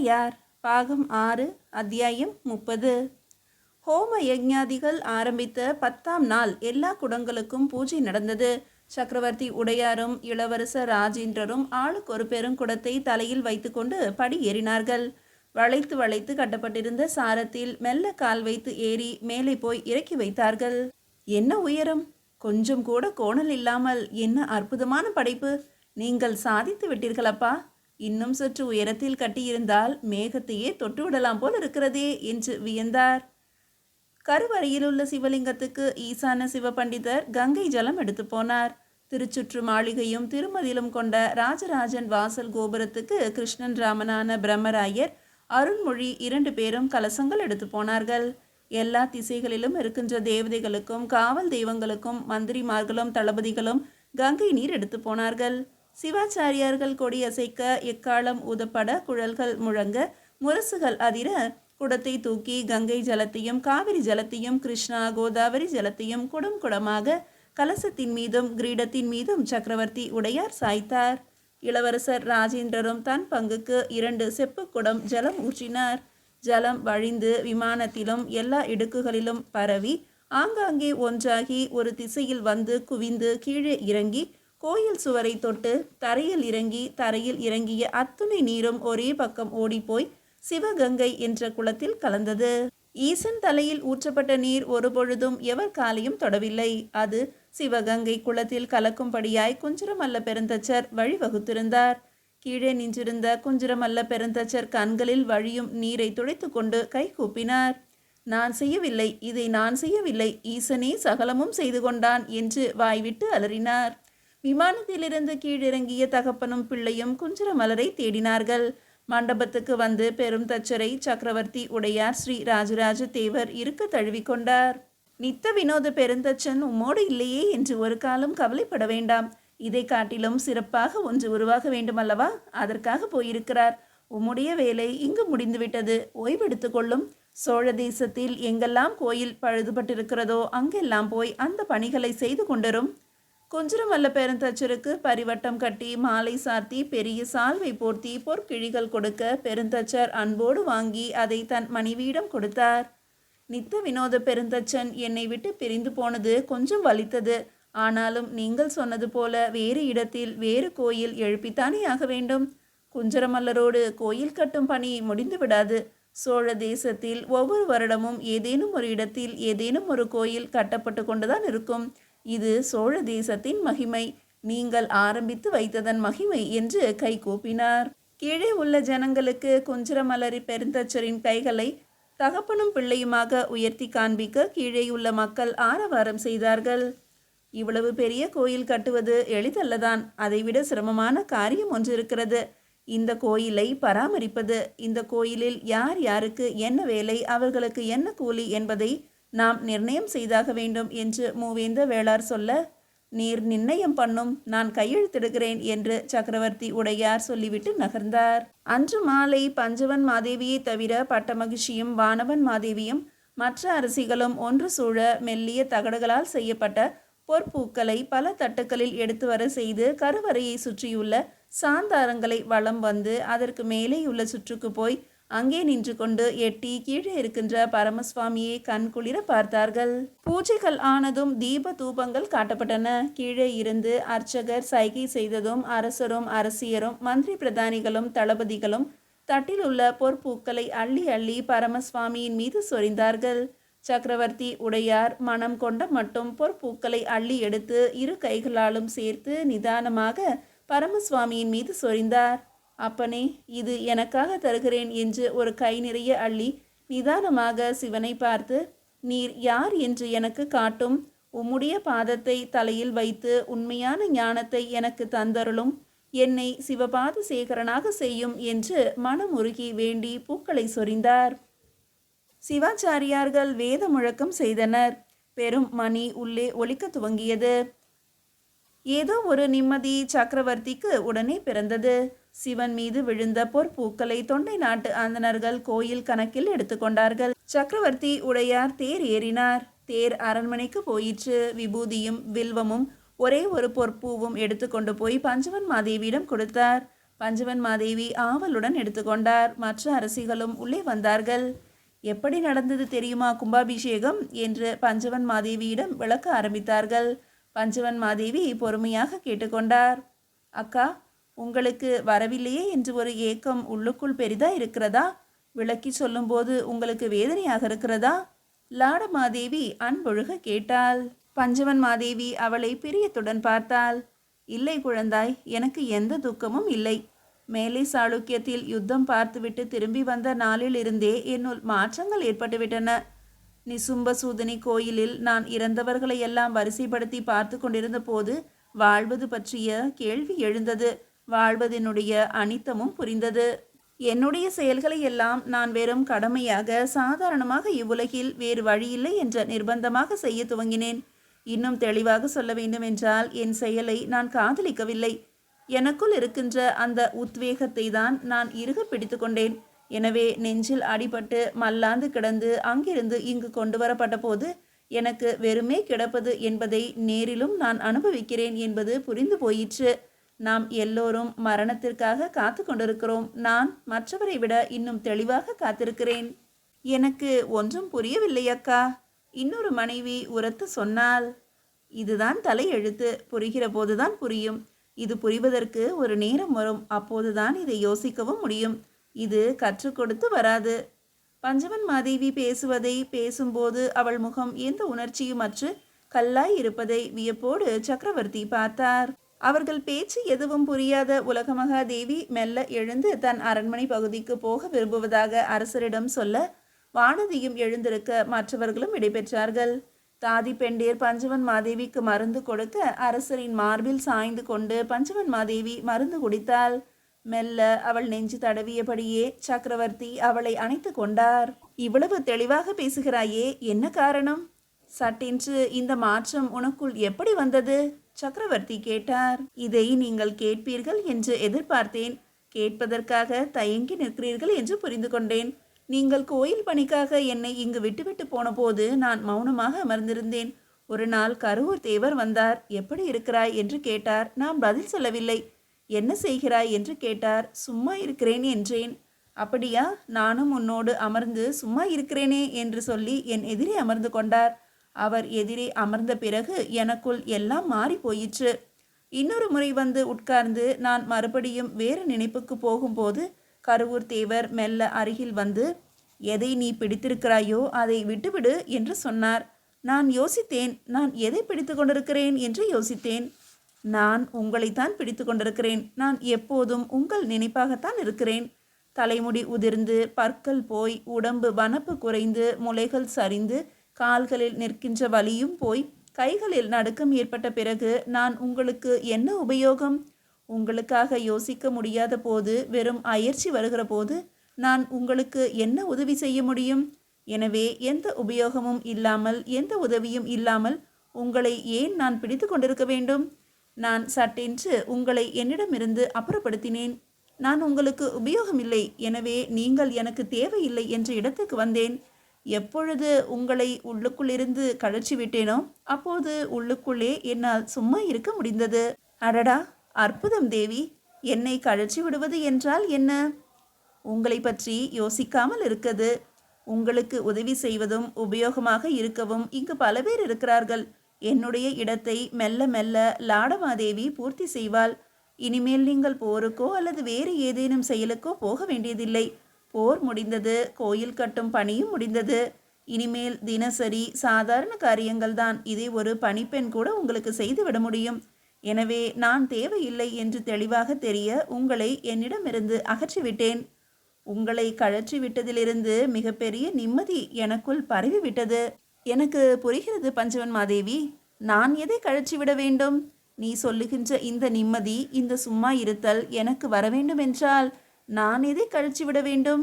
உடையார் பாகம் 6 அத்தியாயம் 30. ஹோம யஜ்ஞாதிகள் ஆரம்பித்த 10ஆம் நாள் எல்லா குடங்களுக்கும் பூஜை நடந்தது. சக்கரவர்த்தி உடையாரும் இளவரசர் ராஜேந்திரரும் ஆளுக்கு ஒரு பெருங்குடத்தை தலையில் வைத்துக்கொண்டு படி ஏறினார்கள். வளைத்து வளைத்து கட்டப்பட்டிருந்த சாரத்தில் மெல்ல கால் வைத்து ஏறி மேலே போய் இறக்கி வைத்தார்கள். என்ன உயரம்! கொஞ்சம் கூட கோணல் இல்லாமல் என்ன அற்புதமான படைப்பு! நீங்கள் சாதித்து விட்டீர்களப்பா! இன்னும் சற்று உயரத்தில் கட்டியிருந்தால் மேகத்தையே தொட்டுவிடலாம் போல் இருக்கிறதே என்று வியந்தார். கருவறையிலுள்ள சிவலிங்கத்துக்கு ஈசான சிவபண்டிதர் கங்கை ஜலம் எடுத்து போனார். திருச்சுற்று மாளிகையும் திருமதிலும் கொண்ட ராஜராஜன் வாசல் கோபுரத்துக்கு கிருஷ்ணன் ராமனான பிரம்மராயர் அருண்மொழி 2 பேரும் கலசங்கள் எடுத்து போனார்கள். எல்லா திசைகளிலும் இருக்கின்ற தேவதைகளுக்கும் காவல் தெய்வங்களுக்கும் மந்திரிமார்களும் தளபதிகளும் கங்கை நீர் எடுத்து போனார்கள். சிவாச்சாரியார்கள் கொடி அசைக்க, எக்காலம் ஊதப்பட, குழல்கள் முழங்க, முரசுகள் அதிர குடத்தை தூக்கி கங்கை ஜலத்தையும் காவிரி ஜலத்தையும் கிருஷ்ணா கோதாவரி ஜலத்தையும் குடம் குடமாக கலசத்தின் மீதும் கிரீடத்தின் மீதும் சக்கரவர்த்தி உடையார் சாய்த்தார். இளவரசர் ராஜேந்திரரும் தன் பங்குக்கு 2 செப்பு குடம் ஜலம் ஊற்றினார். ஜலம் வழிந்து விமானத்திலும் எல்லா இடுக்குகளிலும் பரவி ஆங்காங்கே ஒன்றாகி ஒரு திசையில் வந்து குவிந்து கீழே இறங்கி கோயில் சுவரை தொட்டு தரையில் இறங்கி தரையில் இறங்கிய அத்துணை நீரும் ஒரே பக்கம் ஓடிப்போய் சிவகங்கை என்ற குளத்தில் கலந்தது. ஈசன் தலையில் ஊற்றப்பட்ட நீர் ஒரு பொழுதும் எவர் காலையும் தொடவில்லை. அது சிவகங்கை குளத்தில் கலக்கும்படியாய் குஞ்சரமல்ல பெருந்தச்சர் வழிவகுத்திருந்தார். கீழே நின்றிருந்த குஞ்சரமல்ல பெருந்தச்சர் கண்களில் வழியும் நீரை துடைத்து கொண்டு கை கூப்பினார். நான் செய்யவில்லை, இதை நான் செய்யவில்லை, ஈசனே சகலமும் செய்து கொண்டான் என்று வாய்விட்டு அலறினார். விமானத்திலிருந்து கீழிறங்கிய தகப்பனும் பிள்ளையும் குஞ்சரமலரை தேடினார்கள். மண்டபத்துக்கு வந்து பெரும் தச்சரை சக்கரவர்த்தி உடையார் ஸ்ரீ ராஜராஜ தேவர் இருக்க தழுவிக்கொண்டார். நித்த வினோத பெருந்தச்சன் உம்மோடு இல்லையே என்று ஒரு காலம் கவலைப்பட வேண்டாம். இதை காட்டிலும் சிறப்பாக ஒன்று உருவாக வேண்டுமல்லவா? அதற்காக போயிருக்கிறார். உம்முடைய வேலை இங்கு முடிந்துவிட்டது. ஓய்வெடுத்து கொள்ளும். சோழ தேசத்தில் எங்கெல்லாம் கோயில் பழுதுபட்டிருக்கிறதோ அங்கெல்லாம் போய் அந்த பணிகளை செய்து கொண்டரும். குஞ்சரமல்ல பெருந்தச்சருக்கு பரிவட்டம் கட்டி மாலை சார்த்தி பெரிய சால்வை போர்த்தி பொற்கிழிகள் கொடுக்க பெருந்தச்சர் அன்போடு வாங்கி அதை தன் மனைவியிடம் கொடுத்தார். நித்த வினோத பெருந்தச்சன் என்னை விட்டு பிரிந்து போனது கொஞ்சம் வலித்தது. ஆனாலும் நீங்கள் சொன்னது போல வேறு இடத்தில் வேறு கோயில் எழுப்பித்தானே ஆக வேண்டும். குஞ்சரமல்லரோடு கோயில் கட்டும் பணி முடிந்து விடாது. சோழ தேசத்தில் ஒவ்வொரு வருடமும் ஏதேனும் ஒரு இடத்தில் ஏதேனும் ஒரு கோயில் கட்டப்பட்டு கொண்டுதான் இருக்கும். இது சோழ தேசத்தின் மகிமை, நீங்கள் ஆரம்பித்து வைத்ததன் மகிமை என்று கை கூப்பினார். கீழே உள்ள ஜனங்களுக்கு குஞ்சரமல்லரி பெருந்தச்சரின் கைகளை தகப்பனும் பிள்ளையுமாக உயர்த்தி காண்பிக்க கீழேயுள்ள மக்கள் ஆரவாரம் செய்தார்கள். இவ்வளவு பெரிய கோயில் கட்டுவது எளிதல்லதான். அதைவிட சிரமமான காரியம் ஒன்று இருக்கிறது. இந்த கோயிலை பராமரிப்பது. இந்த கோயிலில் யார் யாருக்கு என்ன வேலை, அவர்களுக்கு என்ன கூலி என்பதை நாம் நிர்ணயம் செய்தாக வேண்டும் என்று மூவேந்த வேளார் சொல்ல, நீர் நிர்ணயம் பண்ணும், நான் கையெழுத்திடுகிறேன் என்று சக்கரவர்த்தி உடையார் சொல்லிவிட்டு நகர்ந்தார். அன்று மாலை பஞ்சவன் மாதேவியை தவிர பட்டமகிழ்ச்சியும் வானவன் மாதேவியும் மற்ற அரசிகளும் ஒன்று சூழ மெல்லிய தகடுகளால் செய்யப்பட்ட பொற்பூக்களை பல தட்டுக்களில் எடுத்து வர செய்து கருவறையை சுற்றியுள்ள சாந்தாரங்களை வலம் வந்து அதற்கு மேலேயுள்ள சுற்றுக்கு போய் அங்கே நின்று கொண்டு எட்டி கீழே இருக்கின்ற பரமசுவாமியை கண் குளிர பார்த்தார்கள். பூஜைகள் ஆனதும் தீப தூபங்கள் காட்டப்பட்டன. கீழே இருந்து அர்ச்சகர் சைகை செய்ததும் அரசரும் அரசியரும் மந்திரி பிரதானிகளும் தளபதிகளும் தட்டில் உள்ள பொற்பூக்களை அள்ளி அள்ளி பரமசுவாமியின் மீது சொரிந்தார்கள். சக்கரவர்த்தி உடையார் மனம் கொண்ட மட்டும் பொற்பூக்களை அள்ளி எடுத்து 2 கைகளாலும் சேர்த்து நிதானமாக பரமசுவாமியின் மீது சொரிந்தார். அப்பனே, இது எனக்காக தருகிறேன் என்று ஒரு கை நிறைய அள்ளி நிதானமாக சிவனை பார்த்து, நீர் யார் என்று எனக்கு காட்டும். உம்முடைய பாதத்தை தலையில் வைத்து உண்மையான ஞானத்தை எனக்கு தந்தருளும். என்னை சிவபாத சேகரனாக செய்யும் என்று மனமுருகி வேண்டி பூக்களை சொரிந்தார். சிவாச்சாரியார்கள் வேத முழக்கம் செய்தனர். பெரும் மணி உள்ளே ஒலிக்க துவங்கியது. ஏதோ ஒரு நிம்மதி சக்கரவர்த்திக்கு உடனே பிறந்தது. சிவன் மீது விழுந்த பொற்பூக்களை தொண்டை நாட்டு அந்தணர்கள் கோயில் கணக்கில் எடுத்துக்கொண்டார்கள். சக்கரவர்த்தி உடையார் தேர் ஏறினார். தேர் அரண்மனைக்கு போயிற்று. விபூதியும் வில்வமும் ஒரே ஒரு பொற்பூவும் எடுத்துக்கொண்டு போய் பஞ்சவன் மாதேவியிடம் கொடுத்தார். பஞ்சவன் மாதேவி ஆவலுடன் எடுத்துக்கொண்டார். மற்ற அரசிகளும் உள்ளே வந்தார்கள். எப்படி நடந்தது தெரியுமா கும்பாபிஷேகம் என்று பஞ்சவன் மாதேவியிடம் விளக்க ஆரம்பித்தார்கள். பஞ்சவன் மாதேவி பொறுமையாக கேட்டுக்கொண்டார். அக்கா, உங்களுக்கு வரவில்லையே என்று ஒரு ஏக்கம் உள்ளுக்குள் பெரிதா இருக்கிறதா? விளக்கி சொல்லும்போது உங்களுக்கு வேதனையாக இருக்கிறதா? லாடமாதேவி அன்பொழுக கேட்டாள். பஞ்சவன் மாதேவி அவளை பிரியத்துடன் பார்த்தாள். இல்லை குழந்தாய், எனக்கு எந்த துக்கமும் இல்லை. மேலை சாளுக்கியத்தில் யுத்தம் பார்த்துவிட்டு திரும்பி வந்த நாளில் இருந்தே என்னுள் மாற்றங்கள் ஏற்பட்டுவிட்டன. நிசும்பசூதனி கோயிலில் நான் இறந்தவர்களை எல்லாம் வரிசைப்படுத்தி பார்த்து கொண்டிருந்த போது வாழ்வது பற்றிய கேள்வி எழுந்தது. வாழ்வதனுடைய அனித்தமும் புரிந்தது. என்னுடைய செயல்களை எல்லாம் நான் வெறும் கடமையாக சாதாரணமாக இவ்வுலகில் வேறு வழியில்லை என்ற நிர்பந்தமாக செய்ய துவங்கினேன். இன்னும் தெளிவாக சொல்ல வேண்டுமென்றால் என் செயலை நான் காதலிக்கவில்லை. எனக்குள் இருக்கின்ற அந்த உத்வேகத்தை தான் நான் இறுக பிடித்து கொண்டேன். எனவே நெஞ்சில் அடிபட்டு மல்லாந்து கிடந்து அங்கிருந்து இங்கு கொண்டு வரப்பட்ட போது எனக்கு வெறுமே கிடப்பது என்பதை நேரிலும் நான் அனுபவிக்கிறேன் என்பது புரிந்து போயிற்று. நாம் எல்லோரும் மரணத்திற்காக காத்து கொண்டிருக்கிறோம். நான் மற்றவரை விட இன்னும் தெளிவாக காத்திருக்கிறேன். எனக்கு ஒன்றும் புரியவில்லை அக்கா, இன்னொரு மனைவி உரத்து சொன்னாள். இதுதான் தலையெழுத்து. புரிகிற போதுதான் புரியும். இது புரிவதற்கு ஒரு நேரம் வரும். அப்போதுதான் இதை யோசிக்கவும் முடியும். இது கற்றுக் கொடுத்து வராது. பஞ்சவன் மாதேவி பேசும்போது அவள் முகம் எந்த உணர்ச்சியுமற்று கல்லாய் இருப்பதை வியப்போடு சக்கரவர்த்தி பார்த்தார். அவர்கள் பேச்சு எதுவும் புரியாத உலகமகாதேவி மெல்ல எழுந்து தன் அரண்மனை பகுதிக்கு போக விரும்புவதாக அரசரிடம் சொல்ல வானதியும் எழுந்திருக்க மற்றவர்களும் விடைபெற்றார்கள். தாதி பெண்டேர் பஞ்சவன் மாதேவிக்கு மருந்து கொடுக்க அரசரின் மார்பில் சாய்ந்து கொண்டு பஞ்சவன் மாதேவி மருந்து குடித்தாள். மெல்ல அவள் நெஞ்சு தடவியபடியே சக்கரவர்த்தி அவளை அணைத்து கொண்டார். இவ்வளவு தெளிவாக பேசுகிறாயே, என்ன காரணம்? சட்டென்று இந்த மாற்றம் உனக்குள் எப்படி வந்தது? சக்கரவர்த்தி கேட்டார். இதை நீங்கள் கேட்பீர்கள் என்று எதிர்பார்த்தேன். கேட்பதற்காக தயங்கி நிற்கிறீர்கள் என்று புரிந்து கொண்டேன். நீங்கள் கோயில் பணிக்காக என்னை இங்கு விட்டுவிட்டு போன போது நான் மௌனமாக அமர்ந்திருந்தேன். ஒரு நாள் கருவூர் தேவர் வந்தார். எப்படி இருக்கிறாய் என்று கேட்டார். நான் பதில் சொல்லவில்லை. என்ன செய்கிறாய் என்று கேட்டார். சும்மா இருக்கிறேன் என்றேன். அப்படியா? நானும் உன்னோடு அமர்ந்து சும்மா இருக்கிறேனே என்று சொல்லி என் எதிரே அமர்ந்து கொண்டார். அவர் எதிரே அமர்ந்த பிறகு எனக்குள் எல்லாம் மாறி போயிற்று. இன்னொரு முறை வந்து உட்கார்ந்து நான் மறுபடியும் வேறு நினைப்புக்கு போகும்போது கருவூர் தேவர் மெல்ல அருகில் வந்து, எதை நீ பிடித்திருக்கிறாயோ அதை விட்டுவிடு என்று சொன்னார். நான் யோசித்தேன். நான் எதை பிடித்து கொண்டிருக்கிறேன் என்று யோசித்தேன். நான் உங்களைத்தான் பிடித்து கொண்டிருக்கிறேன். நான் எப்போதும் உங்கள் நினைப்பாகத்தான் இருக்கிறேன். தலைமுடி உதிர்ந்து பற்கள் போய் உடம்பு வனப்பு குறைந்து முளைகள் சரிந்து கால்களில் நிற்கின்ற வலியும் போய் கைகளில் நடுக்கம் ஏற்பட்ட பிறகு நான் உங்களுக்கு என்ன உபயோகம்? உங்களுக்காக யோசிக்க முடியாத போது, வெறும் அயற்சி வருகிற போது நான் உங்களுக்கு என்ன உதவி செய்ய முடியும்? எனவே எந்த உபயோகமும் இல்லாமல் எந்த உதவியும் இல்லாமல் உங்களை ஏன் நான் பிடித்து கொண்டிருக்க வேண்டும்? நான் சட்டென்று உங்களை என்னிடமிருந்து அப்புறப்படுத்தினேன். நான் உங்களுக்கு உபயோகமில்லை, எனவே நீங்கள் எனக்கு தேவையில்லை என்ற இடத்துக்கு வந்தேன். எப்பொழுது உங்களை உள்ளுக்குள்ளிருந்து கழற்றி விட்டேனோ அப்போது உள்ளுக்குள்ளே என்னால் சும்மா இருக்க முடிந்தது. அடடா, அற்புதம் தேவி! என்னை கழற்றி விடுவது என்றால் என்ன? உங்களை பற்றி யோசிக்காமல் இருக்குது. உங்களுக்கு உதவி செய்வதும் உபயோகமாக இருக்கவும் இங்கு பல பேர் இருக்கிறார்கள். என்னுடைய இடத்தை மெல்ல மெல்ல லாடமாதேவி பூர்த்தி செய்வாள். இனிமேல் நீங்கள் போருக்கோ அல்லது வேறு ஏதேனும் செயலுக்கோ போக வேண்டியதில்லை. போர் முடிந்தது. கோயில் கட்டும் பணியும் முடிந்தது. இனிமேல் தினசரி சாதாரண காரியங்கள் தான். இதை ஒரு பணிப்பெண் கூட உங்களுக்கு செய்துவிட முடியும். எனவே நான் தேவையில்லை என்று தெளிவாக தெரிய உங்களை என்னிடமிருந்து அகற்றிவிட்டேன். உங்களை கழற்றி விட்டதிலிருந்து மிகப்பெரிய நிம்மதி எனக்குள் பரவிவிட்டது. எனக்கு புரிகிறது பஞ்சவன் மாதேவி. நான் எதை கழற்றிவிட வேண்டும்? நீ சொல்லுகின்ற இந்த நிம்மதி, இந்த சும்மா இருத்தல் எனக்கு வர வேண்டும் என்றால் நான் எதை கழற்றிவிட வேண்டும்?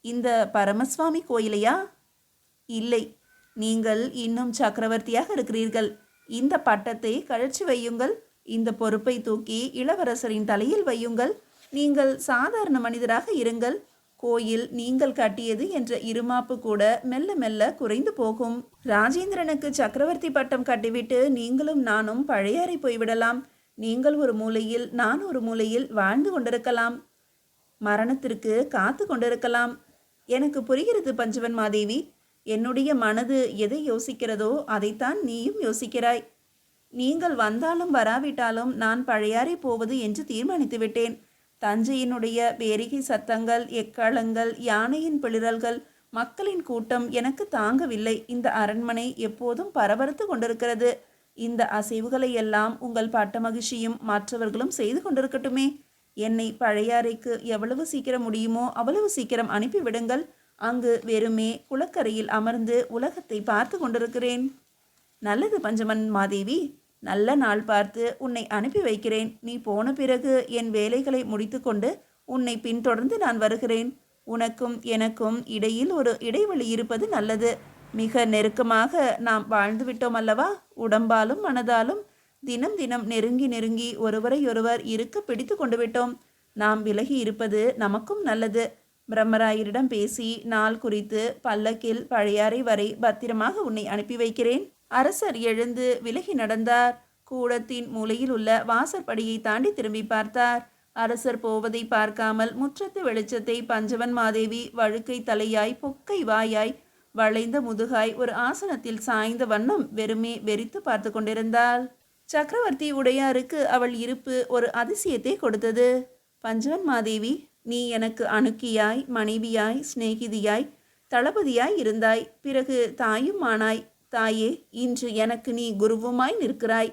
இந்த பரமசுவாமி கோயிலையா? இல்லை, நீங்கள் இன்னும் சக்கரவர்த்தியாக இருக்கிறீர்கள். இந்த பட்டத்தை கழற்றி வையுங்கள். இந்த பொறுப்பை தூக்கி இளவரசரின் தலையில் வையுங்கள். நீங்கள் சாதாரண மனிதராக இருங்கள். கோயில் நீங்கள் கட்டியது என்ற இருமாப்பு கூட மெல்ல மெல்ல குறைந்து போகும். ராஜேந்திரனுக்கு சக்கரவர்த்தி பட்டம் கட்டிவிட்டு நீங்களும் நானும் பழையாறை போய்விடலாம். நீங்கள் ஒரு மூலையில், நான் ஒரு மூலையில் வாழ்ந்து கொண்டிருக்கலாம். மரணத்திற்கு காத்து கொண்டிருக்கலாம். எனக்கு புரிகிறது பஞ்சவன் மாதேவி. என்னுடைய மனது எதை யோசிக்கிறதோ அதைத்தான் நீயும் யோசிக்கிறாய். நீங்கள் வந்தாலும் வராவிட்டாலும் நான் பழையாறை போவது என்று தீர்மானித்து விட்டேன். தஞ்சையினுடைய பேரிகை சத்தங்கள், எக்காளங்கள், யானையின் பிளிரல்கள், மக்களின் கூட்டம் எனக்கு தாங்கவில்லை. இந்த அரண்மனை எப்போதும் பரபரத்து கொண்டிருக்கிறது. இந்த அசைவுகளை எல்லாம் உங்கள் பட்ட மகிழ்ச்சியும் மற்றவர்களும் செய்து கொண்டிருக்கட்டுமே. என்னை பழையாறைக்கு எவ்வளவு சீக்கிரம் முடியுமோ அவ்வளவு சீக்கிரம் அனுப்பிவிடுங்கள். அங்கு வெறுமே குளக்கரையில் அமர்ந்து உலகத்தை பார்த்து கொண்டிருக்கிறேன். நல்லது பஞ்சமன் மாதேவி, நல்ல நாள் பார்த்து உன்னை அனுப்பி வைக்கிறேன். நீ போன பிறகு என் வேலைகளை முடித்துக்கொண்டு உன்னை பின்தொடர்ந்து நான் வருகிறேன். உனக்கும் எனக்கும் இடையில் ஒரு இடைவெளி இருப்பது நல்லது. மிக நெருக்கமாக நாம் வாழ்ந்து விட்டோம் அல்லவா? உடம்பாலும் மனதாலும் தினம் தினம் நெருங்கி நெருங்கி ஒருவரையொருவர் இருக்க பிடித்து கொண்டு விட்டோம். நாம் விலகி இருப்பது நமக்கும் நல்லது. பிரம்மராயரிடம் பேசி நாள் குறித்து பல்லக்கில் பழையாறை வரை பத்திரமாக உன்னை அனுப்பி வைக்கிறேன். அரசர் எழுந்து விலகி நடந்தார். கூடத்தின் மூலையில் உள்ள வாசற்படியை தாண்டி திரும்பி பார்த்தார். அரசர் போவதை பார்க்காமல் முற்றத்து வெளிச்சத்தை பஞ்சவன் மாதேவி வழுக்கை தலையாய், பொக்கை வாயாய், வளைந்த முதுகாய் ஒரு ஆசனத்தில் சாய்ந்த வண்ணம் வெறுமே வெறித்து பார்த்து கொண்டிருந்தாள். சக்கரவர்த்தி உடையாருக்கு அவள் இருப்பு ஒரு அதிசயத்தை கொடுத்தது. பஞ்சவன் மாதேவி, நீ எனக்கு அணுக்கியாய், மனைவியாய், சிநேகிதியாய், தளபதியாய் இருந்தாய். பிறகு தாயும் ஆனாய். தாயே, இன்று எனக்கு நீ குருவுமாய் நிற்கிறாய்.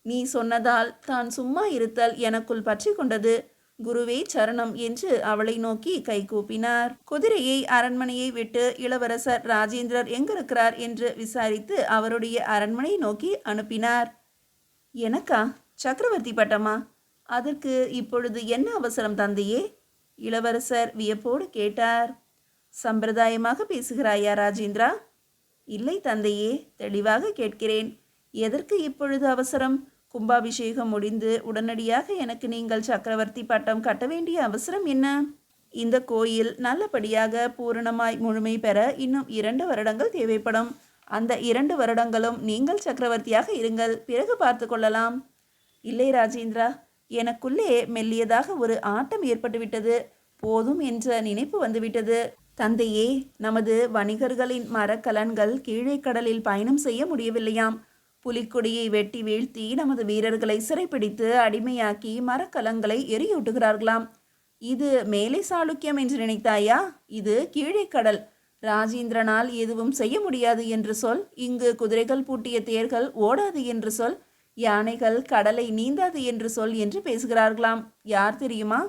நீ சொன்னதால் தான் சும்மா இருத்தல் எனக்குள் பற்றி கொண்டது. குருவே சரணம் என்று அவளை நோக்கி கைகூப்பினார். குதிரையை அரண்மனையை விட்டு இளவரசர் ராஜேந்திரர் எங்கிருக்கிறார் என்று விசாரித்து அவருடைய அரண்மனையை நோக்கி அனுப்பினார். எனக்கா சக்கரவர்த்தி பட்டமா? அதற்கு இப்பொழுது என்ன அவசரம் தந்தையே? இளவரசர் வியப்போடு கேட்டார். சம்பிரதாயமாக பேசுகிறாயா ராஜேந்திரா? இல்லை தந்தையே, தெளிவாக கேட்கிறேன். எதற்கு இப்பொழுது அவசரம்? கும்பாபிஷேகம் முடிந்து உடனடியாக எனக்கு நீங்கள் சக்கரவர்த்தி பட்டம் கட்ட வேண்டிய அவசரம் என்ன? இந்த கோயில் நல்லபடியாக பூரணமாய் முழுமை பெற இன்னும் 2 வருடங்கள் தேவைப்படும். அந்த 2 வருடங்களும் நீங்கள் சக்கரவர்த்தியாக இருங்கள், பிறகு பார்த்து கொள்ளலாம். இல்லை ராஜேந்திரா, எனக்குள்ளே மெல்லியதாக ஒரு ஆட்டம் ஏற்பட்டுவிட்டது. போதும் என்ற நினைப்பு வந்துவிட்டது. தந்தையே, நமது வணிகர்களின் மரக்கலன்கள் கீழே கடலில் பயணம் செய்ய முடியவில்லையாம். புலிக்கொடியை வெட்டி வீழ்த்தி நமது வீரர்களை சிறைப்பிடித்து அடிமையாக்கி மரக்கலங்களை எரியூட்டுகிறார்களாம். இது மேலை சாளுக்கியம் என்று நினைத்தாயா? இது கீழே கடல். ராஜேந்திரனால் எதுவும் செய்ய முடியாது என்று சொல். இங்கு குதிரைகள் பூட்டிய தேர்கள் ஓடாது என்று சொல். யானைகள் கடலை நீந்தாது என்று சொல் என்று பேசுகிறார்களாம். யார் தெரியுமா?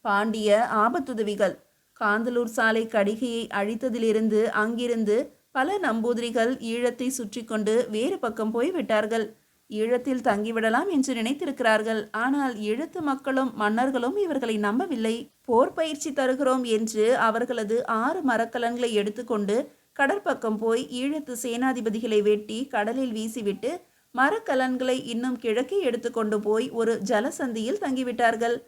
பாண்டிய ஆபத்துதவிகள். காந்தலூர் சாலை கடிகையை அழித்ததிலிருந்து அங்கிருந்து பல நம்பூதிரிகள் ஈழத்தை சுற்றி கொண்டு வேறு பக்கம் போய்விட்டார்கள். ஈழத்தில் தங்கிவிடலாம் என்று நினைத்திருக்கிறார்கள். ஆனால் ஈழத்து மக்களும் மன்னர்களும் இவர்களை நம்பவில்லை. போர் பயிற்சி தருகிறோம் என்று அவர்களது 6 மரக்கலன்களை எடுத்துக்கொண்டு கடற்பக்கம் போய் ஈழத்து சேனாதிபதிகளை வெட்டி கடலில் வீசிவிட்டு மரக்கலன்களை இன்னும் கிழக்கே எடுத்துக்கொண்டு போய் ஒரு ஜலசந்தியில் தங்கிவிட்டார்கள்.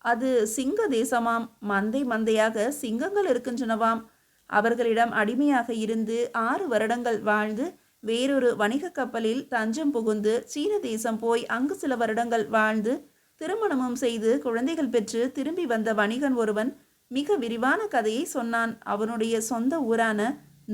அது சிங்க தேசமாம். மந்தை மந்தையாக சிங்கங்கள் இருக்கின்றனவாம். அவர்களிடம் அடிமையாக இருந்து 6 வருடங்கள் வாழ்ந்து வேறொரு வணிக கப்பலில் தஞ்சம் புகுந்து சீன தேசம் போய் அங்கு சில வருடங்கள் வாழ்ந்து திருமணமும் செய்து குழந்தைகள் பெற்று திரும்பி வந்த வணிகன் ஒருவன் மிக விரிவான கதையை சொன்னான். அவனுடைய சொந்த ஊரான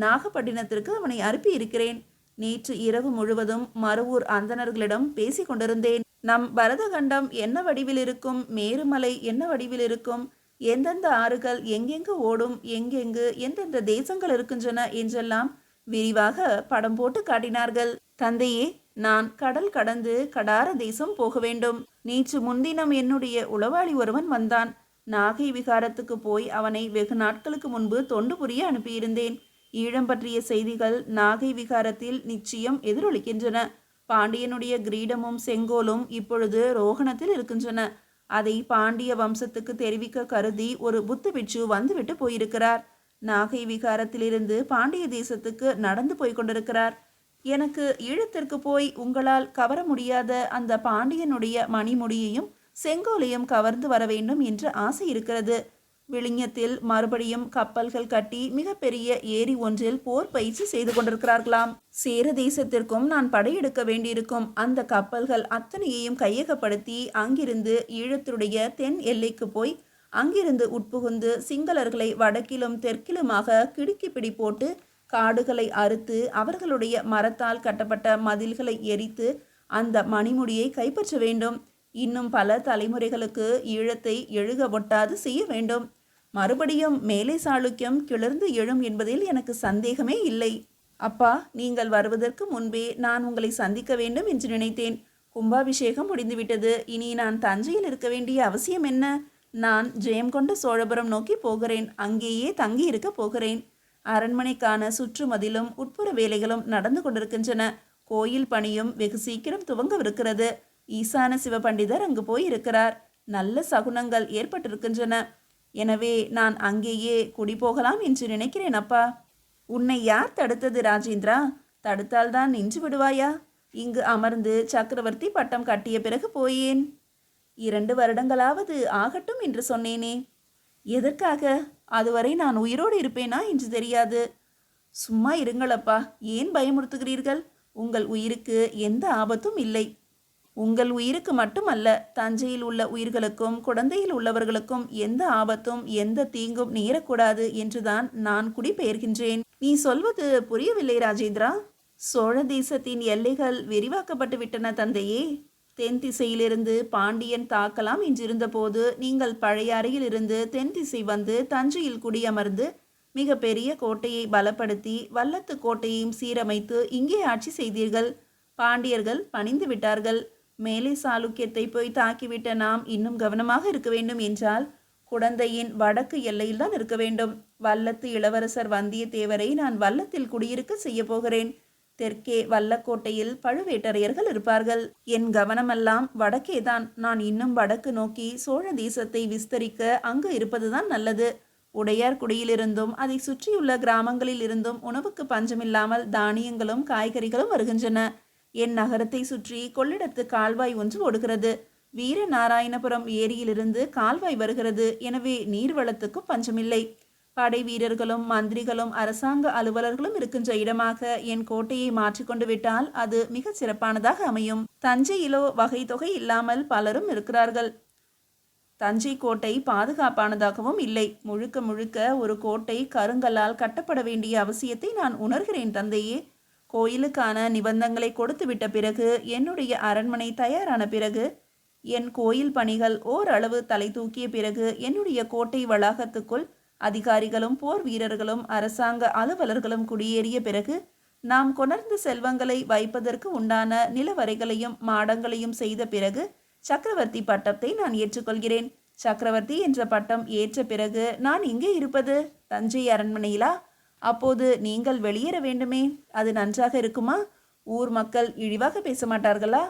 நாகப்பட்டினத்திற்கு அவனை அனுப்பி இருக்கிறேன். நேற்று இரவு முழுவதும் மருவூர் அந்தணர்களிடம் பேசி கொண்டிருந்தேன். நம் பரதகண்டம் என்ன வடிவில் இருக்கும், மேருமலை என்ன வடிவில் இருக்கும், எந்தெந்த ஆறுகள் எங்கெங்கு ஓடும், எங்கெங்கு எந்தெந்த தேசங்கள் இருக்கின்றன என்றெல்லாம் விரிவாக படம் போட்டு காட்டினார்கள். தந்தையே, நான் கடல் கடந்து கடார தேசம் போக வேண்டும். நேற்று முன்தினம் என்னுடைய உளவாளி ஒருவன் வந்தான். நாகை விகாரத்துக்கு போய் அவனை வெகு நாட்களுக்கு முன்பு தொண்டு புரிய அனுப்பியிருந்தேன். ஈழம் பற்றிய செய்திகள் நாகை விகாரத்தில் நிச்சயம் எதிரொலிக்கின்றன. பாண்டியனுடைய கிரீடமும் செங்கோலும் இப்பொழுது ரோகணத்தில் இருக்கின்றன. அதை பாண்டிய வம்சத்துக்கு தெரிவிக்க கருதி ஒரு புத்த பிட்சு வந்துவிட்டு போயிருக்கிறார். நாகை விகாரத்திலிருந்து பாண்டிய தேசத்துக்கு நடந்து போய் கொண்டிருக்கிறார். எனக்கு ஈழத்திற்கு போய் உங்களால் கவர முடியாத அந்த பாண்டியனுடைய மணிமுடியையும் செங்கோலையும் கவர்ந்து வர வேண்டும் என்ற ஆசை இருக்கிறது. விழிஞத்தில் மறுபடியும் கப்பல்கள் கட்டி மிகப்பெரிய ஏரி ஒன்றில் போர் பயிற்சி செய்து கொண்டிருக்கிறார்களாம். சேர தேசத்திற்கும் நான் படையெடுக்க வேண்டியிருக்கும். அந்த கப்பல்கள் அத்தனையையும் கையகப்படுத்தி அங்கிருந்து ஈழத்துடைய தென் எல்லைக்கு போய் அங்கிருந்து உட்புகுந்து சிங்களர்களை வடக்கிலும் தெற்கிலுமாக கிடுக்கி பிடி போட்டு காடுகளை அறுத்து அவர்களுடைய மரத்தால் கட்டப்பட்ட மதில்களை எரித்து அந்த மணிமுடியை கைப்பற்ற வேண்டும். இன்னும் பல தலைமுறைகளுக்கு ஈழத்தை எழுக ஒட்டாது செய்ய வேண்டும். மறுபடியும் மேலை சாளுக்கியம் கிளர்ந்து எழும் என்பதில் எனக்கு சந்தேகமே இல்லை. அப்பா, நீங்கள் வருவதற்கு முன்பே நான் உங்களை சந்திக்க வேண்டும் என்று நினைத்தேன். கும்பாபிஷேகம் முடிந்துவிட்டது. இனி நான் தஞ்சையில் இருக்க வேண்டிய அவசியம் என்ன? நான் ஜெயம் கொண்ட சோழபுரம் நோக்கி போகிறேன். அங்கேயே தங்கி இருக்க போகிறேன். அரண்மனைக்கான சுற்றுமதிலும் உட்புற வேலைகளும் நடந்து கொண்டிருக்கின்றன. கோயில் பணியும் வெகு சீக்கிரம் துவங்கவிருக்கிறது. ஈசான சிவபண்டிதர் அங்கு போய் இருக்கிறார். நல்ல சகுனங்கள் ஏற்பட்டிருக்கின்றன. எனவே நான் அங்கேயே குடிபோகலாம் என்று நினைக்கிறேன். அப்பா, உன்னை யார் தடுத்தது ராஜேந்திரா? தடுத்தால்தான் நின்று விடுவாயா? இங்கு அமர்ந்து சக்கரவர்த்தி பட்டம் கட்டிய பிறகு போயேன். 2 வருடங்களாவது ஆகட்டும் என்று சொன்னேனே. எதற்காக? அதுவரை நான் உயிரோடு இருப்பேனா என்று தெரியாது. சும்மா இருங்களப்பா, ஏன் பயமுறுத்துகிறீர்கள்? உங்கள் உயிருக்கு எந்த ஆபத்தும் இல்லை. உங்கள் உயிருக்கு மட்டுமல்ல, தஞ்சையில் உள்ள உயிர்களுக்கும் குடந்தையில் உள்ளவர்களுக்கும் எந்த ஆபத்தும் எந்த தீங்கும் நேரக்கூடாது என்றுதான் நான் குடிபெயர்கின்றேன். நீ சொல்வது புரியவில்லை ராஜேந்திரா. சோழ தேசத்தின் எல்லைகள் விரிவாக்கப்பட்டு விட்டன தந்தையே. தென் திசையிலிருந்து பாண்டியன் தாக்கலாம் என்றிருந்த போது நீங்கள் பழையாறையில் இருந்து தென் திசை வந்து தஞ்சையில் குடியமர்ந்து மிக பெரிய கோட்டையை பலப்படுத்தி வல்லத்து கோட்டையையும் சீரமைத்து இங்கே ஆட்சி செய்தீர்கள். பாண்டியர்கள் பணிந்து விட்டார்கள். மேலே சாளுக்கியத்தை போய் தாக்கிவிட்ட நாம் இன்னும் கவனமாக இருக்க வேண்டும் என்றால் குடந்தையின் வடக்கு எல்லையில்தான் இருக்க வேண்டும். வல்லத்து இளவரசர் வந்தியத்தேவரை நான் வல்லத்தில் குடியிருக்க செய்ய போகிறேன். தெற்கே வல்லக்கோட்டையில் பழுவேட்டரையர்கள் இருப்பார்கள். என் கவனமெல்லாம் வடக்கேதான். நான் இன்னும் வடக்கு நோக்கி சோழ தேசத்தை விஸ்தரிக்க அங்கு இருப்பதுதான் நல்லது. உடையார்குடியிலிருந்தும் அதை சுற்றியுள்ள கிராமங்களில் இருந்தும் உணவுக்கு பஞ்சமில்லாமல் தானியங்களும் காய்கறிகளும் வருகின்றன. என் நகரத்தை சுற்றி கொள்ளிடத்து கால்வாய் ஒன்று ஓடுகிறது. வீரநாராயணபுரம் ஏரியிலிருந்து கால்வாய் வருகிறது. எனவே நீர்வளத்துக்கும் பஞ்சமில்லை. படை வீரர்களும் மந்திரிகளும் அரசாங்க அலுவலர்களும் இருக்கின்ற இடமாக என் கோட்டையை மாற்றிக்கொண்டு விட்டால் அது மிக சிறப்பானதாக அமையும். தஞ்சையிலோ வகை தொகை இல்லாமல் பலரும் இருக்கிறார்கள். தஞ்சை கோட்டை பாதுகாப்பானதாகவும் இல்லை. முழுக்க முழுக்க ஒரு கோட்டை கருங்கல்லால் கட்டப்பட வேண்டிய அவசியத்தை நான் உணர்கிறேன் தந்தையே. கோயிலுக்கான நிபந்தங்களை கொடுத்து விட்ட பிறகு, என்னுடைய அரண்மனை தயாரான பிறகு, என் கோயில் பணிகள் ஓரளவு தலை தூக்கிய பிறகு, என்னுடைய கோட்டை வளாகத்துக்குள் அதிகாரிகளும் போர் வீரர்களும் அரசாங்க அலுவலர்களும் குடியேறிய பிறகு, நாம் கொணர்ந்த செல்வங்களை வைப்பதற்கு உண்டான நிலவரைகளையும் மாடங்களையும் செய்த பிறகு சக்கரவர்த்தி பட்டத்தை நான் ஏற்றுக்கொள்கிறேன். சக்கரவர்த்தி என்ற பட்டம் ஏற்ற பிறகு நான் இங்கே இருப்பது தஞ்சை அரண்மனையிலா? அப்போது நீங்கள் வெளியேற வேண்டுமே. அது நன்றாக இருக்குமா? ஊர் மக்கள் இழிவாக பேச மாட்டார்களா?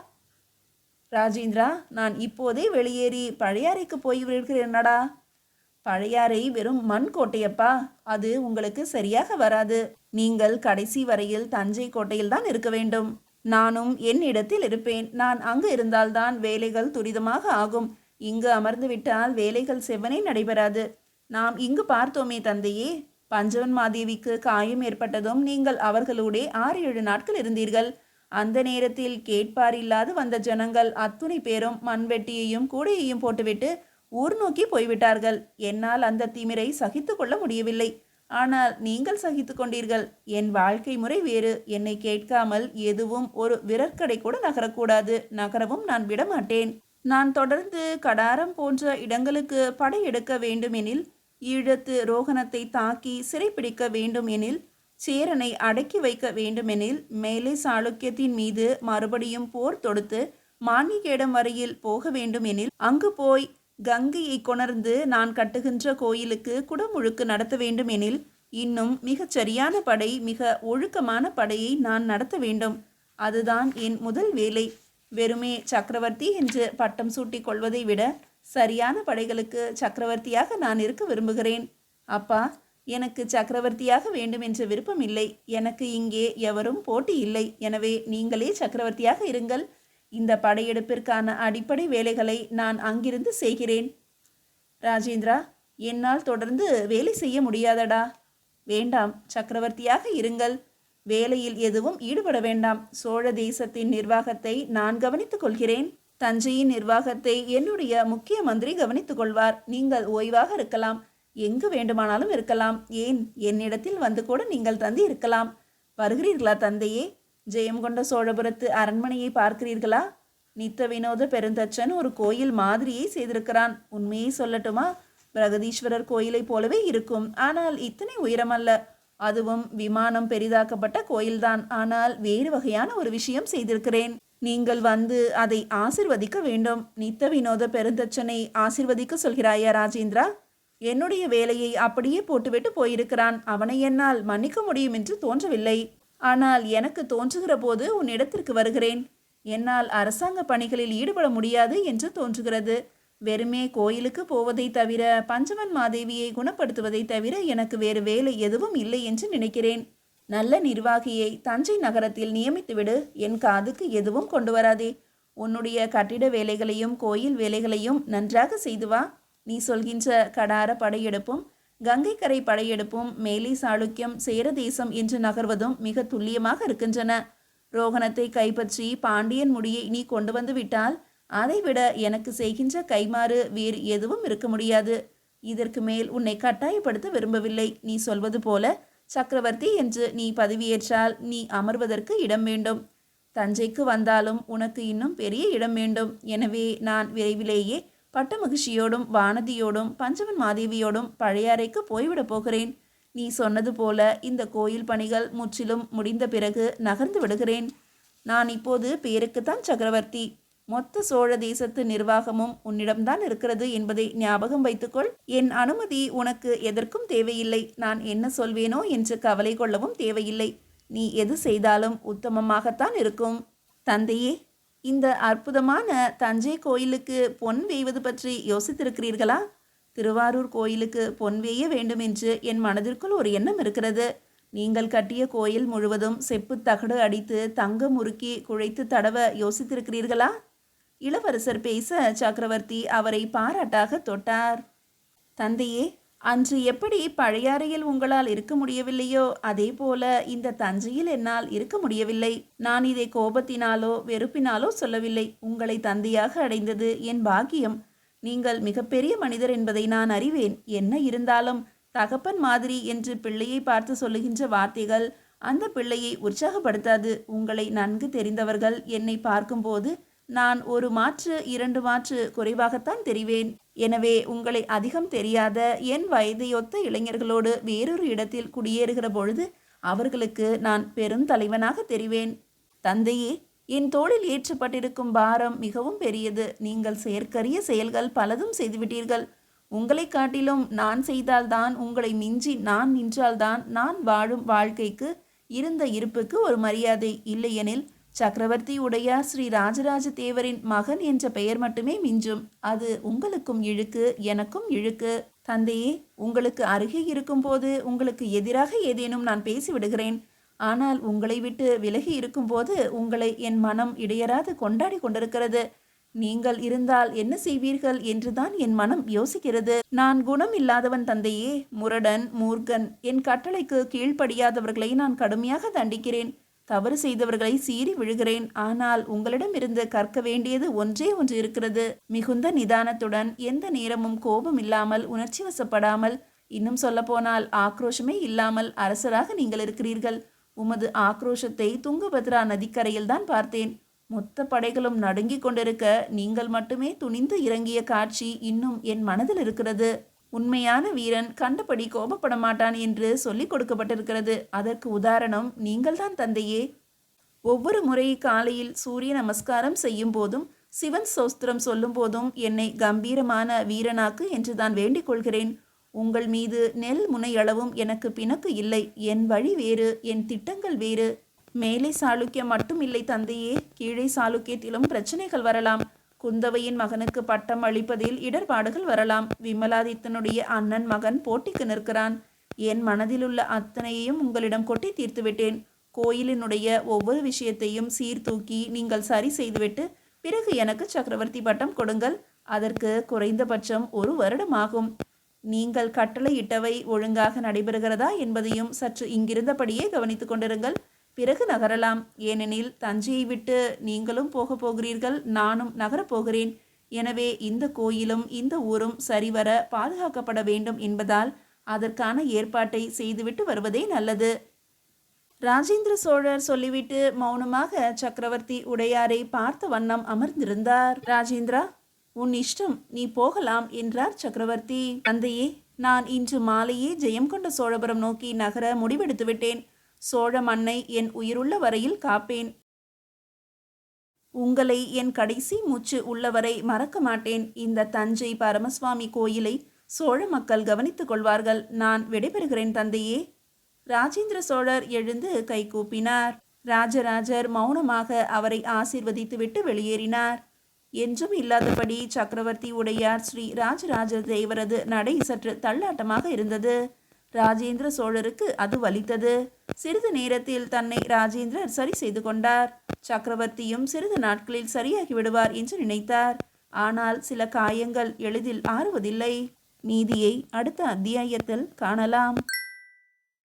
ராஜேந்திரா, நான் இப்போதே வெளியேறி பழையாறைக்கு போய் விடுகிறேனடா. பழையாறை வெறும் மண் கோட்டையப்பா. அது உங்களுக்கு சரியாக வராது. நீங்கள் கடைசி வரையில் தஞ்சை கோட்டையில் தான் இருக்க வேண்டும். நானும் என் இடத்தில் இருப்பேன். நான் அங்கு இருந்தால்தான் வேலைகள் துரிதமாக ஆகும். இங்கு அமர்ந்து விட்டால் வேலைகள் செவ்வனே நடைபெறாது. நாம் இங்கு பார்த்தோமே தந்தையே, பஞ்சவன் மாதேவிக்கு காயம் ஏற்பட்டதும் நீங்கள் அவர்களோடே 6-7 நாட்கள் இருந்தீர்கள். அந்த நேரத்தில் கேட்பாரில்லாது வந்த ஜனங்கள் அத்துணை பேரும் மண்வெட்டியையும் கூடையையும் போட்டுவிட்டு ஊர் நோக்கி போய்விட்டார்கள். என்னால் அந்த திமிரை சகித்து கொள்ள முடியவில்லை. ஆனால் நீங்கள் சகித்து கொண்டீர்கள். என் வாழ்க்கை முறை வேறு. என்னை கேட்காமல் எதுவும் ஒரு விரற்கடை கூட நகரக்கூடாது. நகரவும் நான் விடமாட்டேன். நான் தொடர்ந்து கடாரம் போன்ற இடங்களுக்கு படையெடுக்க வேண்டுமெனில், ஈழத்து ரோகணத்தை தாக்கி சிறைப்பிடிக்க வேண்டும் எனில், சேரனை அடக்கி வைக்க வேண்டுமெனில், மேலே சாளுக்கியத்தின் மீது மறுபடியும் போர் தொடுத்து மான்னிகேடம் வரையில் போக வேண்டுமெனில், அங்கு போய் கங்கையை கொணர்ந்து நான் கட்டுகின்ற கோயிலுக்கு குடமுழுக்கு நடத்த வேண்டும் எனில், இன்னும் மிகச் சரியான படை, மிக ஒழுக்கமான படையை நான் நடத்த வேண்டும். அதுதான் என் முதல் வேலை. வெறுமே சக்கரவர்த்தி என்று பட்டம் சூட்டி கொள்வதை விட சரியான படைகளுக்கு சக்கரவர்த்தியாக நான் இருக்க விரும்புகிறேன். அப்பா, எனக்கு சக்கரவர்த்தியாக வேண்டும் என்ற விருப்பம் இல்லை. எனக்கு இங்கே எவரும் போட்டி இல்லை. எனவே நீங்களே சக்கரவர்த்தியாக இருங்கள். இந்த படையெடுப்பிற்கான அடிப்படை வேலைகளை நான் அங்கிருந்து செய்கிறேன். ராஜேந்திரா, என்னால் தொடர்ந்து வேலை செய்ய முடியாதடா. வேண்டாம், சக்கரவர்த்தியாக இருங்கள். வேலையில் எதுவும் ஈடுபட வேண்டாம். சோழ தேசத்தின் நிர்வாகத்தை நான் கவனித்துக் கொள்கிறேன். தஞ்சையின் நிர்வாகத்தை என்னுடைய முக்கிய மந்திரி கவனித்துக் கொள்வார். நீங்கள் ஓய்வாக இருக்கலாம். எங்கு வேண்டுமானாலும் இருக்கலாம். ஏன், என்னிடத்தில் வந்து கூட நீங்கள் தந்தி இருக்கலாம். வருகிறீர்களா தந்தையே? ஜெயம் கொண்ட சோழபுரத்து அரண்மனையை பார்க்கிறீர்களா? நித்த வினோத பெருந்தச்சன் ஒரு கோயில் மாதிரியை செய்திருக்கிறான். உண்மையை சொல்லட்டுமா? பிரகதீஸ்வரர் கோயிலை போலவே இருக்கும். ஆனால் இத்தனை உயரமல்ல. அதுவும் விமானம் பெரிதாக்கப்பட்ட கோயில்தான். ஆனால் வேறு வகையான ஒரு விஷயம் செய்திருக்கிறேன். நீங்கள் வந்து அதை ஆசிர்வதிக்க வேண்டும். நித்த வினோத பெருந்தச்சனை ஆசிர்வதிக்க சொல்கிறாயா ராஜேந்திரா? என்னுடைய வேலையை அப்படியே போட்டுவிட்டு போயிருக்கிறான். அவனை என்னால் மன்னிக்க முடியும் என்று தோன்றவில்லை. ஆனால் எனக்கு தோன்றுகிற போது உன்னிடத்திற்கு வருகிறேன். என்னால் அரசாங்க பணிகளில் ஈடுபட முடியாது என்று தோன்றுகிறது. வெறுமே கோயிலுக்கு போவதை தவிர, பஞ்சவன் மாதேவியை குணப்படுத்துவதை தவிர எனக்கு வேறு வேலை எதுவும் இல்லை என்று நினைக்கிறேன். நல்ல நிர்வாகியை தஞ்சை நகரத்தில் நியமித்துவிடு. என் காதுக்கு எதுவும் கொண்டு வராதே. உன்னுடைய கட்டிட வேலைகளையும் கோயில் வேலைகளையும் நன்றாக செய்து வா. நீ சொல்கின்ற கடார படையெடுப்பும் கங்கைக்கரை படையெடுப்பும் மேலை சாளுக்கியம் சேரதேசம் என்று நகர்வதும் மிக துல்லியமாக இருக்கின்றன. ரோகணத்தை கைப்பற்றி பாண்டியன் முடியை நீ கொண்டு வந்து விட்டால் அதைவிட எனக்கு செய்கின்ற கைமாறு வேறு எதுவும் இருக்க முடியாது. இதற்கு மேல் உன்னை கட்டாயப்படுத்த விரும்பவில்லை. நீ சொல்வது போல சக்கரவர்த்தி என்று நீ பதவியேற்றால் நீ அமர்வதற்கு இடம் வேண்டும். தஞ்சைக்கு வந்தாலும் உனக்கு இன்னும் பெரிய இடம் வேண்டும். எனவே நான் விரைவிலேயே பட்டமகிழ்ச்சியோடும் வானதியோடும் பஞ்சவன் மாதேவியோடும் பழையாறைக்கு போய்விடப் போகிறேன். நீ சொன்னது போல இந்த கோயில் பணிகள் முற்றிலும் முடிந்த பிறகு நகர்ந்து விடுகிறேன். நான் இப்போது பேருக்குத்தான் சக்கரவர்த்தி. மொத்த சோழ தேசத்து நிர்வாகமும் உன்னிடம்தான் இருக்கிறது என்பதை ஞாபகம் வைத்துக்கொள். என் அனுமதி உனக்கு எதற்கும் தேவையில்லை. நான் என்ன சொல்வேனோ என்று கவலை கொள்ளவும் தேவையில்லை. நீ எது செய்தாலும் உத்தமமாகத்தான் இருக்கும். தந்தையே, இந்த அற்புதமான தஞ்சை கோயிலுக்கு பொன் வேய்வது பற்றி யோசித்திருக்கிறீர்களா? திருவாரூர் கோயிலுக்கு பொன் வேய வேண்டும் என்று என் மனதிற்குள் ஒரு எண்ணம் இருக்கிறது. நீங்கள் கட்டிய கோயில் முழுவதும் செப்பு தகடு அடித்து தங்கம் முறுக்கி குழைத்து தடவ யோசித்திருக்கிறீர்களா? இளவரசர் பேச சக்கரவர்த்தி அவரை பாராட்டாக தொட்டார். தந்தையே, அன்று எப்படி பழையாறையில் உங்களால் இருக்க முடியவில்லையோ அதே போல இந்த தஞ்சையில் என்னால் இருக்க முடியவில்லை. நான் இதை கோபத்தினாலோ வெறுப்பினாலோ சொல்லவில்லை. உங்களை தந்தையாக அடைந்தது என் பாக்கியம். நீங்கள் மிகப்பெரிய மனிதர் என்பதை நான் அறிவேன். என்ன இருந்தாலும் தகப்பன் மாதிரி என்று பிள்ளையை பார்த்து சொல்லுகின்ற வார்த்தைகள் அந்த பிள்ளையை உற்சாகப்படுத்தாது. உங்களை நன்கு தெரிந்தவர்கள் என்னை பார்க்கும்போது நான் ஒரு மாற்று 2 மாற்று குறைவாகத்தான் தெரிவேன். எனவே உங்களை அதிகம் தெரியாத என் வயதையொத்த இளைஞர்களோடு வேறொரு இடத்தில் குடியேறுகிற பொழுது அவர்களுக்கு நான் பெருந்தலைவனாக தெரிவேன். தந்தையே, என் தோளில் ஏற்றப்பட்டிருக்கும் பாரம் மிகவும் பெரியது. நீங்கள் செயற்கரிய செயல்கள் பலதும் செய்துவிட்டீர்கள். உங்களை காட்டிலும் நான் செய்தால்தான், உங்களை மிஞ்சி நான் நின்றால்தான் நான் வாழும் வாழ்க்கைக்கு இருந்த இருப்புக்கு ஒரு மரியாதை. இல்லையெனில் சக்கரவர்த்தி உடையார் ஸ்ரீ ராஜராஜ தேவரின் மகன் என்ற பெயர் மட்டுமே மிஞ்சும். அது உங்களுக்கும் இழுக்கு, எனக்கும் இழுக்கு. தந்தையே, உங்களுக்கு அருகே இருக்கும்போது உங்களுக்கு எதிராக ஏதேனும் நான் பேசிவிடுகிறேன். ஆனால் உங்களை விட்டு விலகி இருக்கும்போது உங்களை என் மனம் இடையராது கொண்டாடி கொண்டிருக்கிறது. நீங்கள் இருந்தால் என்ன செய்வீர்கள் என்றுதான் என் மனம் யோசிக்கிறது. நான் குணம் இல்லாதவன் தந்தையே, முரடன், மூர்க்கன். என் கட்டளைக்கு கீழ்ப்படியாதவர்களை நான் கடுமையாக தண்டிக்கிறேன். தவறு செய்தவர்களை சீறி விழுகிறேன். ஆனால் உங்களிடமிருந்து கற்க வேண்டியது ஒன்றே ஒன்று இருக்கிறது. மிகுந்த நிதானத்துடன், எந்த நேரமும் கோபம் இல்லாமல், உணர்ச்சி வசப்படாமல், இன்னும் சொல்லப்போனால் ஆக்ரோஷமே இல்லாமல் அரசராக நீங்கள் இருக்கிறீர்கள். உமது ஆக்ரோஷத்தை துங்கபத்ரா நதிக்கரையில் தான் பார்த்தேன். மொத்த படைகளும் நடுங்கி கொண்டிருக்க நீங்கள் மட்டுமே துணிந்து இறங்கிய காட்சி இன்னும் என் மனதில் இருக்கிறது. உண்மையான வீரன் கண்டபடி கோபப்பட மாட்டான் என்று சொல்லிக் கொடுக்கப்பட்டிருக்கிறது. அதற்கு உதாரணம் நீங்கள்தான் தந்தையே. ஒவ்வொரு முறை காலையில் சூரிய நமஸ்காரம் செய்யும் போதும் சிவன் சோஸ்திரம் சொல்லும் போதும் என்னை கம்பீரமான வீரனாக்கு என்று தான் வேண்டிக் கொள்கிறேன். உங்கள் மீது நெல் முனையளவும் எனக்கு பிணக்கு இல்லை. என் வழி வேறு, என் திட்டங்கள் வேறு. மேலை சாளுக்கியம் மட்டும் இல்லை தந்தையே, கீழே சாளுக்கியத்திலும் பிரச்சனைகள் வரலாம். குந்தவையின் மகனுக்கு பட்டம் அளிப்பதில் இடர்பாடுகள் வரலாம். விமலாதித்தனுடைய அண்ணன் மகன் போட்டிக்கு நிற்கிறான். என் மனதிலுள்ள அத்தனையையும் உங்களிடம் கொட்டி தீர்த்துவிட்டேன். கோயிலினுடைய ஒவ்வொரு விஷயத்தையும் சீர்தூக்கி நீங்கள் சரி செய்துவிட்டு பிறகு எனக்கு சக்கரவர்த்தி பட்டம் கொடுங்கள். அதற்கு குறைந்தபட்சம் 1 வருடம் ஆகும். நீங்கள் கட்டளையிட்டவை ஒழுங்காக நடைபெறுகிறதா என்பதையும் சற்று இங்கிருந்தபடியே கவனித்துக் கொண்டிருங்கள். பிறகு நகரலாம். ஏனெனில் தஞ்சையை விட்டு நீங்களும் போகப் போகிறீர்கள், நானும் நகரப் போகிறேன். எனவே இந்த கோயிலும் இந்த ஊரும் சரிவர பாதுகாக்கப்பட வேண்டும் என்பதால் அதற்கான ஏற்பாட்டை செய்துவிட்டு வருவதே நல்லது. ராஜேந்திர சோழர் சொல்லிவிட்டு மௌனமாக சக்கரவர்த்தி உடையாரை பார்த்த வண்ணம் அமர்ந்திருந்தார். ராஜேந்திரா, உன் இஷ்டம், நீ போகலாம் என்றார் சக்கரவர்த்தி. தந்தையே, நான் இன்று மாலையே ஜெயம் கொண்ட சோழபுரம் நோக்கி நகர முடிவெடுத்து விட்டேன். சோழ மண்ணை என் உயிருள்ள வரையில் காப்பேன். உங்களை என் கடைசி மூச்சு உள்ளவரை மறக்க மாட்டேன். இந்த தஞ்சை பரமசுவாமி கோயிலை சோழ மக்கள் கவனித்துக் கொள்வார்கள். நான் விடைபெறுகிறேன் தந்தையே. ராஜேந்திர சோழர் எழுந்து கைகூப்பினார். ராஜராஜர் மௌனமாக அவரை ஆசீர்வதித்துவிட்டு வெளியேறினார். என்றும் இல்லாதபடி சக்கரவர்த்தி உடையார் ஸ்ரீ ராஜராஜ தேவரது நடை சற்று தள்ளாட்டமாக இருந்தது. ராஜேந்திர சோழருக்கு அது வலித்தது. சிறிது நேரத்தில் தன்னை ராஜேந்திரர் சரி செய்து கொண்டார். சக்கரவர்த்தியும் சிறிது நாட்களில் சரியாகி விடுவார் என்று நினைத்தார். ஆனால் சில காயங்கள் எளிதில் ஆறுவதில்லை. நீதியை அடுத்த அத்தியாயத்தில் காணலாம்.